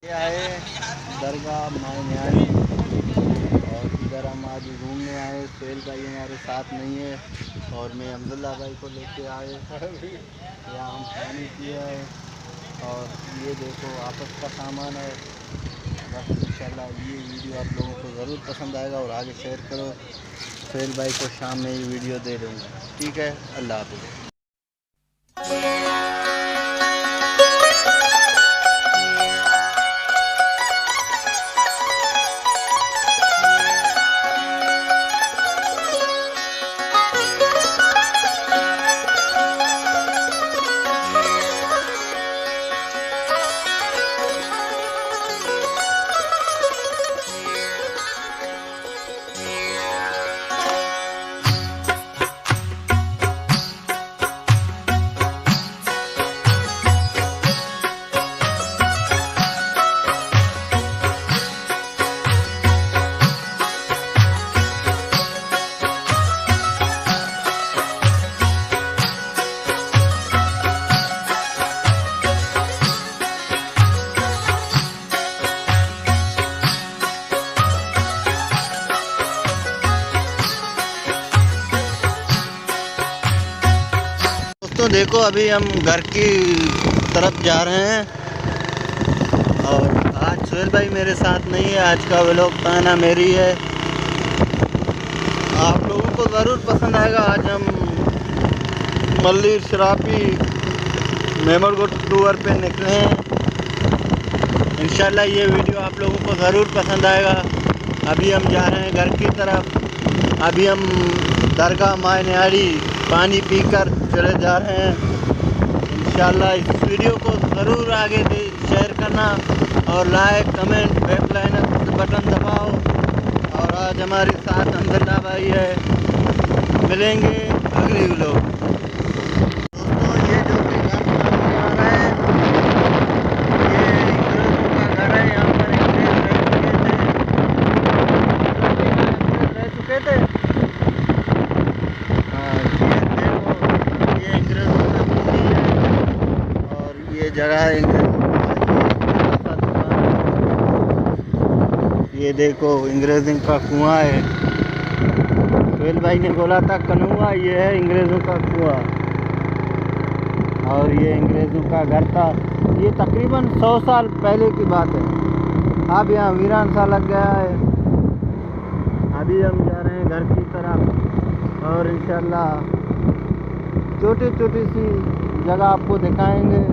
ये आए दरगाह माए न्यारी और इधर हम आज घूमने आए। सोहेल भाई हमारे साथ नहीं है और मैं अब्दुल्ला भाई को लेके आए। यहाँ हम पानी पिए आए और ये देखो आपस का सामान है। बस इंशाल्लाह ये वीडियो आप लोगों को ज़रूर पसंद आएगा और आगे शेयर करो। सोहेल भाई को शाम में ये वीडियो दे दूँगा। ठीक है, अल्लाह हाफ़िज़। तो देखो अभी हम घर की तरफ जा रहे हैं और आज सोहेल भाई मेरे साथ नहीं है। आज का व्लॉग ताना मेरी है, आप लोगों को ज़रूर पसंद आएगा। आज हम मल्ली शराबी मेमरगढ़ टूर पे निकले हैं। इंशाल्लाह ये वीडियो आप लोगों को ज़रूर पसंद आएगा। अभी हम जा रहे हैं घर की तरफ। अभी हम दरगाह माए न्यारी पानी पीकर चले जा रहे हैं। इंशाल्लाह इस वीडियो को ज़रूर आगे शेयर करना और लाइक कमेंट बेल बटन दबाओ। और आज हमारे साथ अब्दुल्ला भाई है। मिलेंगे अगली व्लॉग। दोस्तों ये जो घर सामने आ रहा है ये इंग्रेज़ों का घर है। यहाँ पर इंग्रेज़ रह चुके थे। जगह है ये देखो अंग्रेज़ों का कुआं है। सोहेल भाई ने बोला था कनुआ, ये है अंग्रेज़ों का कुआं और ये अंग्रेज़ों का घर था। ये तकरीबन 100 साल पहले की बात है। अब यहाँ वीरान सा लग गया है। अभी हम जा रहे हैं घर की तरफ और इंशाल्लाह छोटी छोटी सी जगह आपको दिखाएंगे।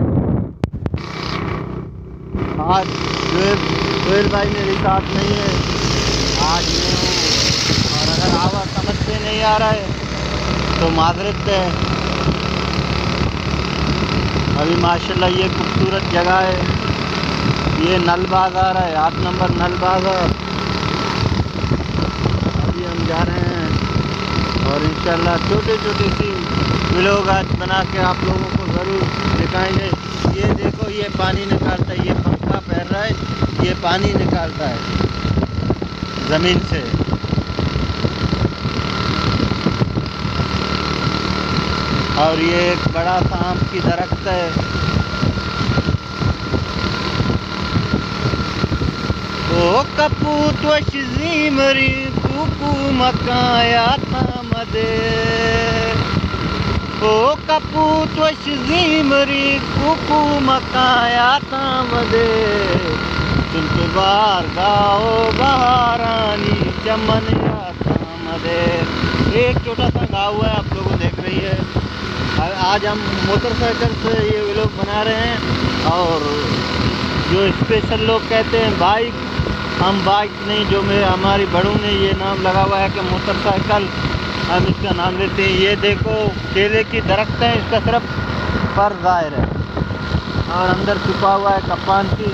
आज सोहेल भाई मेरे साथ नहीं है, आज मैं हूँ। और अगर आवाज़ समझ में नहीं आ रहा है तो माजरत है। अभी माशाल्लाह ये खूबसूरत जगह है। ये नल बाज़ार है, 8 नंबर नल बाज़ार। अभी हम जा रहे हैं और इंशाल्लाह छोटी छोटी सी व्लॉग आज बना के आप लोगों को ज़रूर दिखाएंगे। ये देखो ये पानी निकालता है, ये पंखा पैर रहा है, ये पानी निकालता है ज़मीन से। और ये एक बड़ा सा आम की दरख्त है। ओ कपूत वशी मरी कुकू मकाया मदे ओ कपूत वशी मरी कुकू मकाया मदे तुम बार गाओ बहारानी चमन मदे। एक छोटा सा गाँव है, आप लोगों देख रही है। आज हम मोटरसाइकिल से ये व्लॉग बना रहे हैं और जो स्पेशल लोग कहते हैं बाइक, हम बाइक नहीं, जो मैं हमारी बड़ों ने ये नाम लगा हुआ है कि मोटरसाइकिल, हम इसका नाम देते हैं। ये देखो केले की दरख्त है, इसका सिर्फ पर ज़ाहिर है और अंदर छुपा हुआ है कप्तान की।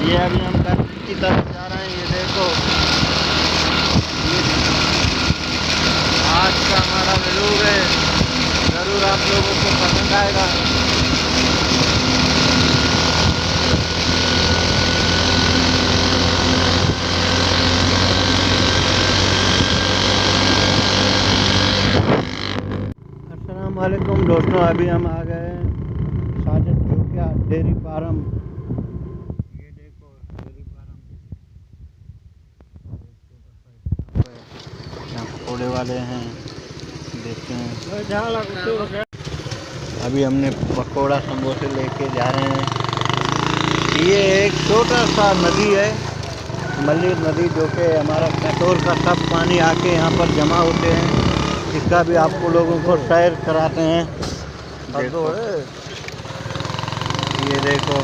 ये अभी हम घर की तरफ जा रहे हैं। ये देखो आज का हमारा व्लॉग है, ज़रूर आप लोगों को पसंद आएगा। अस्सलाम वालेकुम दोस्तों, अभी हम आ गए साजिद क्या डेयरी फार्म, ये देखो डेयरी फार्म, यहाँ पकौड़े वाले हैं, देखते हैं। अभी हमने पकौड़ा समोसे लेके जा रहे हैं। ये एक छोटा सा नदी है, मल्लीर नदी, जो कि हमारा कटोर का सब पानी आके यहाँ पर जमा होते हैं। इसका भी आपको लोगों को सैर कराते हैं। देखो ये देखो,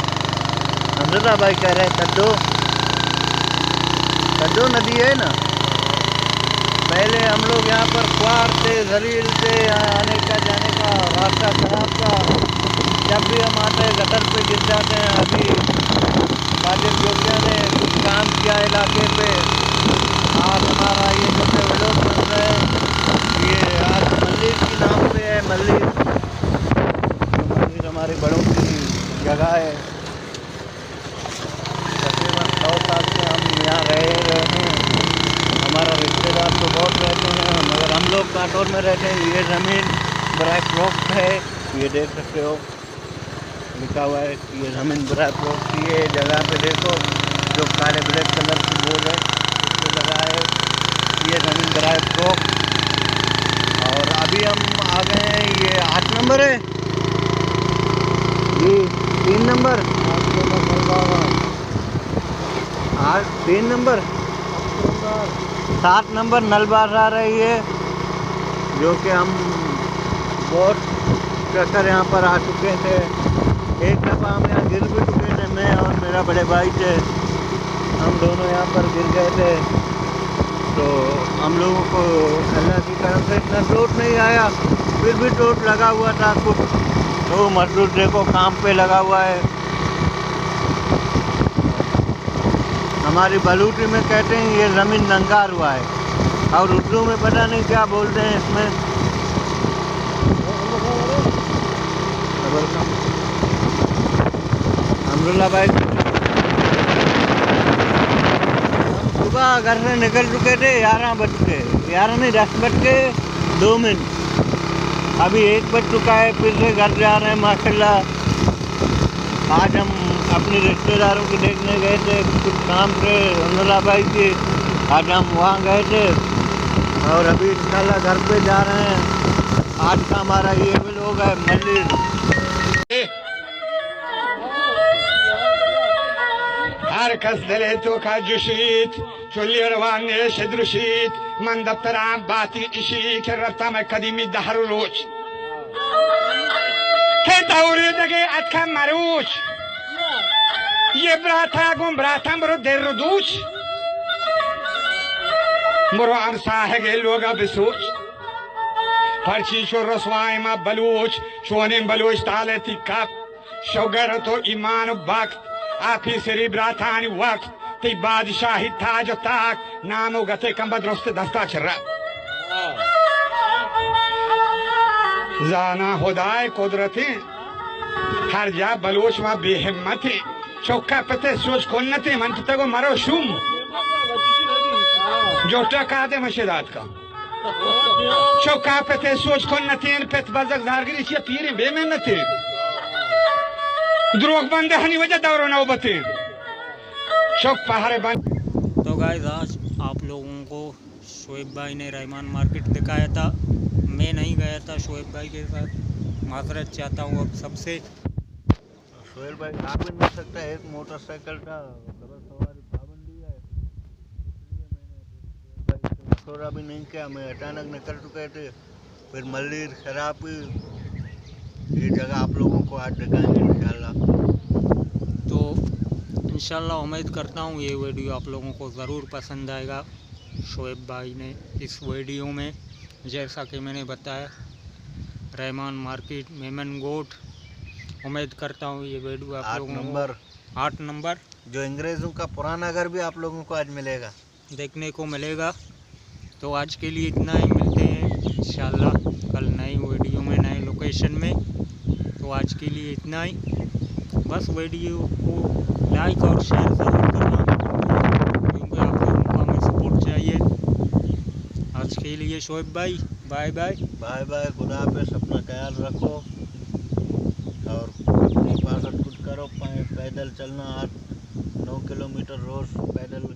हमजा भाई कह रहे हैं कड्डो नदी है ना। पहले हम लोग यहाँ पर क्वार से, जलील से आने का जाने का रास्ता खराब था। जब भी हम आते हैं गटर पे गिर जाते हैं। अभी कादिर जोगिया ने कुछ काम किया इलाके पे। आज हमारा ये जो वीडियो बन रहा है, ये आज मल्लीर की नाम पे है। मल्लीर हमारे बड़ों की जगह है। तकरीबन 100 साल से हम यहाँ रहे हैं। हमारा रिश्तेदार तो बहुत रहते हैं, मगर हम लोग काटोर में रहते हैं। ये ज़मीन बराए प्रोक्त है, ये देख सकते हो लिखा हुआ है कि ये ज़मीन बराए प्रोक्त की है। जगह पे देखो जो काले ब्लैक कलर की बोर्ड है उस पर लगा है, ये ज़मीन बराए प्रोक्त। और अभी हम आ गए हैं, ये 8 नंबर है, ये 3 नंबर, 3 नंबर 7 नंबर नल बाज़ार है ये, जो कि हम बहुत चक्कर यहाँ पर आ चुके थे। एक दफ़ा हम यहाँ गिर भी चुके थे, मैं और मेरा बड़े भाई थे, हम दोनों यहाँ पर गिर गए थे। तो हम लोगों को अल्लाह की तरफ से इतना चोट नहीं आया, फिर भी चोट लगा हुआ था कुछ। तो मजदूर देखो काम पे लगा हुआ है। हमारी बलूची में कहते हैं ये ज़मीन नंगार हुआ है, और उर्दू में पता नहीं क्या बोलते हैं इसमें। अमरुल्ला भाई सुबह घर से निकल चुके थे 11 बज के, 11 नहीं 10 बज के 2 मिनट। अभी 1 बज चुका है, फिर से घर जा रहे हैं माशाल्लाह। आज हम अपने रिश्तेदारों को देखने गए थे, कुछ काम थे अमरुल्ला भाई के, आज हम वहाँ गए थे। और अभी इंशाल्लाह घर पे जा रहे हैं। आज का हमारा ये व्लॉग है मल्लीर। हर कस दले तो का जुशीत चुल्ली रवाने सदृशीत मन दफ्तरां बाती इशी के रफ्ता में कदीमी दहर रोज के दौरे दगे अटका मरूच ये ब्राथा गुम ब्राथा मरो देर दूच मरो अरसा है गे लोग अब सोच परची शो रसवाई मा बलूच शोने बलूच ताले ती कप शौगर तो ईमान बाक आखी सरी ब्राथानी वक्त ती बादशाही ताज ताक नामो गते कम बदरस्त दस्ता छर्रा जाना खुदाए कुदरती हर जा बलोच मा बेहिम्मती चौका पते सोच कोन्नती मन पते को मरो शुम जोटा का दे मशेदात का चौका पते सोच कोन्नती पेट बजक धारगिरी छे पीरे बेमेहनती द्रोग बंदे हनी वजह दौरो नौबती चौक पहाड़े बंद। तो गाइस आज आप लोगों को शोएब भाई ने रहमान मार्केट दिखाया था, मैं नहीं गया था शोएब भाई के साथ, माजरत चाहता हूँ अब सबसे। शोएब भाई आ भी नहीं सकता, एक मोटरसाइकिल का सवारी पाबंदी है, इसलिए मैंने शोएब भाई से थोड़ा भी नहीं किया। मैं अचानक निकल चुके थे। फिर मल्लीर शराबी ये जगह आप लोगों को आज दिखाएंगे इंशाल्लाह। तो इंशाल्लाह उम्मीद करता हूँ ये वीडियो आप लोगों को ज़रूर पसंद आएगा। शोएब भाई ने इस वीडियो में जैसा कि मैंने बताया रहमान मार्केट मेमन गोट, उम्मीद करता हूँ ये वीडियो आप लोगों को 8 नंबर जो अंग्रेज़ों का पुराना घर भी आप लोगों को आज मिलेगा, देखने को मिलेगा। तो आज के लिए इतना ही, मिलते हैं इंशाल्लाह कल नई वीडियो में नए लोकेशन में। तो आज के लिए इतना ही, बस वीडियो को लाइक और शेयर ज़रूर करना क्योंकि आप लोगों को हमें सपोर्ट चाहिए। आज के लिए शोएब भाई बाय बाय बाय बाय, खुदा हाफिज़, अपना ख्याल रखो और अपनी हिफाजत पैदल चलना 8-9 किलोमीटर रोज पैदल